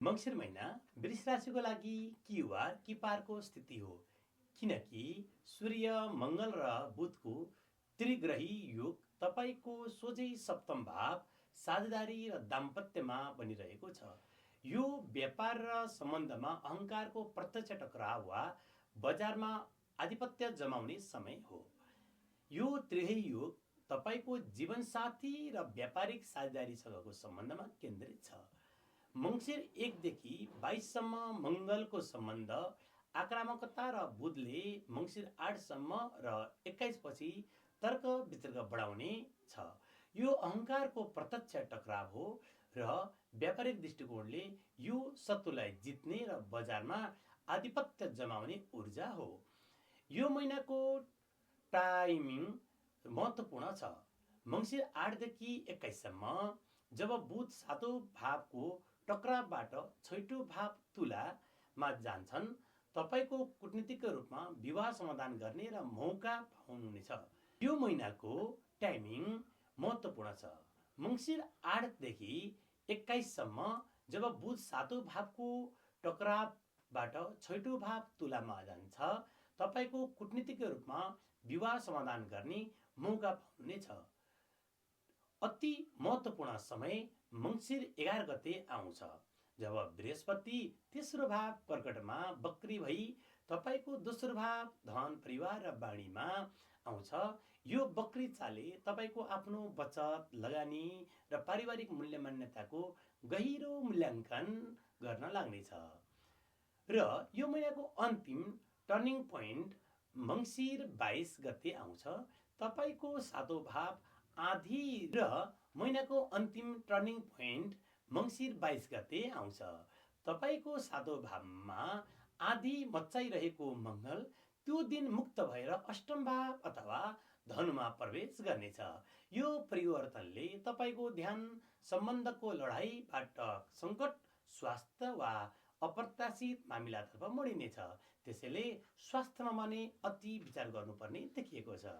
मङ्सिर महिना वृष राशिको लागि किवार किपारको स्थिति हो, किनकि सूर्य मङ्गल र बुधको त्रिग्रही योग तपाईँको सोझै सप्तम भाव साझेदारी र दाम्पत्यमा बनिरहेको छ। यो व्यापार र सम्बन्धमा अहङ्कारको प्रत्यक्ष टकराव वा बजारमा आधिपत्य जमाउने समय हो। यो त्रिग्रही योग तपाईँको जीवनसाथी र व्यापारिक साझेदारीसँगको सम्बन्धमा केन्द्रित छ। मङ्सिर 1 देखि 22 सम्म मङ्गलको सम्बन्ध आक्रामकता र बुधले मङ्सिर 8 सम्म र 21 पछि तर्क वितर्क बढाउने छ। यो अहङ्कारको प्रत्यक्ष टकराव हो र व्यापारिक दृष्टिकोणले यो शत्रुलाई जित्ने र बजारमा आधिपत्य जमाउने ऊर्जा हो। यो महिनाको टाइमिङ महत्त्वपूर्ण छ। मङ्सिर 8 देखि 21 सम्म जब बुध सातौं भावको टकरावबाट छैटौं भाव तुलामा जान्छन्, तपाईँको कूटनीतिक रूपमा विवाद समाधान गर्ने र मौका पाउनुहुनेछ। यो महिनाको टाइमिङ महत्त्वपूर्ण छ। मङ्सिर 8 देखि 21 सम्म जब बुध सातौं भावको टकरावबाट छैटौं भाव तुलामा जान्छ, तपाईँको कूटनीतिक रूपमा विवाद समाधान गर्ने मौका पाउनुहुनेछ। अति महत्त्वपूर्ण समय मङ्सिर 11 गते आउँछ, जब बृहस्पति तेस्रो भाव कर्कटमा वक्री भई तपाईँको दोस्रो भाव धन परिवार र वाणीमा आउँछ। यो वक्री चालले तपाईँको आफ्नो बचत लगानी र पारिवारिक मूल्य मान्यताको गहिरो मूल्याङ्कन गर्न लाग्नेछ र यो महिनाको अन्तिम टर्निङ पोइन्ट मङ्सिर 22 गते आउँछ। तपाईँको सातौं भाव आधी र महिनाको अन्तिम टर्निङ पोइन्ट मङ्सिर 22 गते आउँछ। तपाईँको सातौं भावमा आधी मच्चाइरहेको मङ्गल त्यो दिन मुक्त भएर अष्टम भाव अथवा धनुमा प्रवेश गर्नेछ। यो परिवर्तनले तपाईँको ध्यान सम्बन्धको लडाईँबाट सङ्कट, स्वास्थ्य वा अप्रत्याशित मामिलातर्फ मोडिनेछ। त्यसैले स्वास्थ्यमा भने अति विचार गर्नुपर्ने देखिएको छ।